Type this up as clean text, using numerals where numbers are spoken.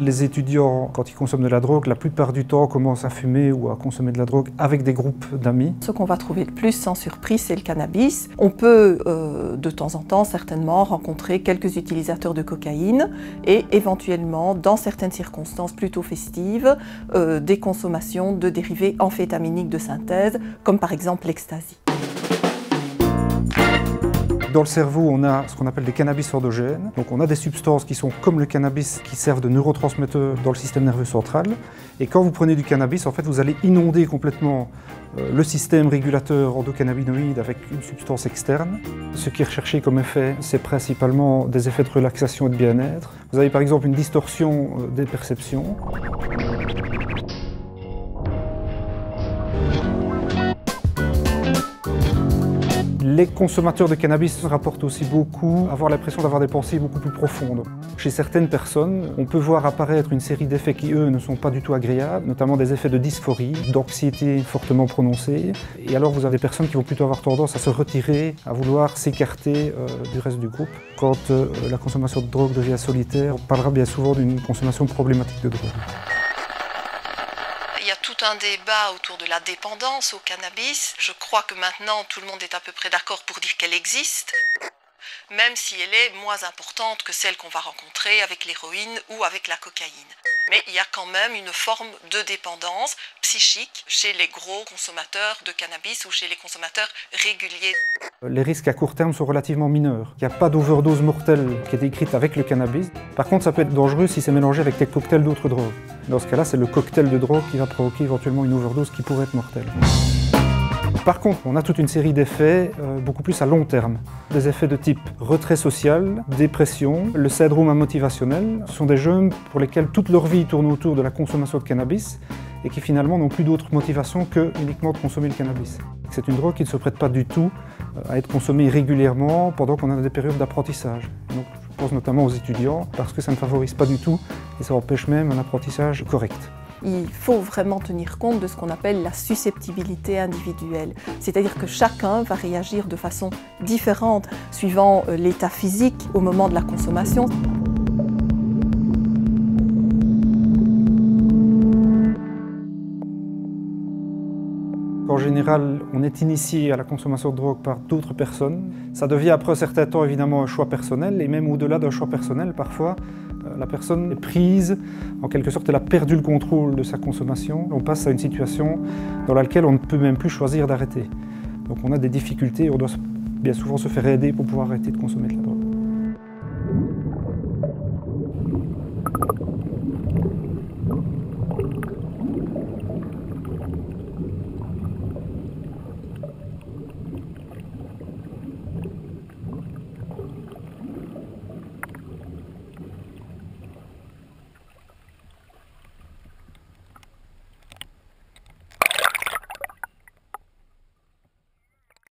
Les étudiants, quand ils consomment de la drogue, la plupart du temps commencent à fumer ou à consommer de la drogue avec des groupes d'amis. Ce qu'on va trouver le plus, sans surprise, c'est le cannabis. On peut, de temps en temps, certainement, rencontrer quelques utilisateurs de cocaïne et éventuellement, dans certaines circonstances plutôt festives, des consommations de dérivés amphétaminiques de synthèse, comme par exemple l'ecstasy. Dans le cerveau, on a ce qu'on appelle des cannabis endogènes. Donc on a des substances qui sont comme le cannabis, qui servent de neurotransmetteurs dans le système nerveux central. Et quand vous prenez du cannabis, en fait, vous allez inonder complètement le système régulateur endocannabinoïde avec une substance externe. Ce qui est recherché comme effet, c'est principalement des effets de relaxation et de bien-être. Vous avez par exemple une distorsion des perceptions. Les consommateurs de cannabis rapportent aussi beaucoup avoir l'impression d'avoir des pensées beaucoup plus profondes. Chez certaines personnes, on peut voir apparaître une série d'effets qui, eux, ne sont pas du tout agréables, notamment des effets de dysphorie, d'anxiété fortement prononcée. Et alors, vous avez des personnes qui vont plutôt avoir tendance à se retirer, à vouloir s'écarter du reste du groupe. Quand la consommation de drogue devient solitaire, on parlera bien souvent d'une consommation problématique de drogue. Il y a tout un débat autour de la dépendance au cannabis. Je crois que maintenant tout le monde est à peu près d'accord pour dire qu'elle existe, même si elle est moins importante que celle qu'on va rencontrer avec l'héroïne ou avec la cocaïne. Mais il y a quand même une forme de dépendance psychique chez les gros consommateurs de cannabis ou chez les consommateurs réguliers. Les risques à court terme sont relativement mineurs. Il n'y a pas d'overdose mortelle qui est décrite avec le cannabis. Par contre, ça peut être dangereux si c'est mélangé avec des cocktails d'autres drogues. Dans ce cas-là, c'est le cocktail de drogue qui va provoquer éventuellement une overdose qui pourrait être mortelle. Par contre, on a toute une série d'effets beaucoup plus à long terme. Des effets de type retrait social, dépression, le syndrome amotivationnel. Ce sont des jeunes pour lesquels toute leur vie tourne autour de la consommation de cannabis et qui finalement n'ont plus d'autre motivation que uniquement de consommer le cannabis. C'est une drogue qui ne se prête pas du tout à être consommée régulièrement pendant qu'on a des périodes d'apprentissage. Donc, je pense notamment aux étudiants parce que ça ne favorise pas du tout et ça empêche même un apprentissage correct. Il faut vraiment tenir compte de ce qu'on appelle la susceptibilité individuelle. C'est-à-dire que chacun va réagir de façon différente suivant l'état physique au moment de la consommation. En général, on est initié à la consommation de drogue par d'autres personnes. Ça devient après un certain temps évidemment un choix personnel et même au-delà d'un choix personnel, parfois la personne est prise, en quelque sorte elle a perdu le contrôle de sa consommation. On passe à une situation dans laquelle on ne peut même plus choisir d'arrêter. Donc on a des difficultés, on doit bien souvent se faire aider pour pouvoir arrêter de consommer de la drogue.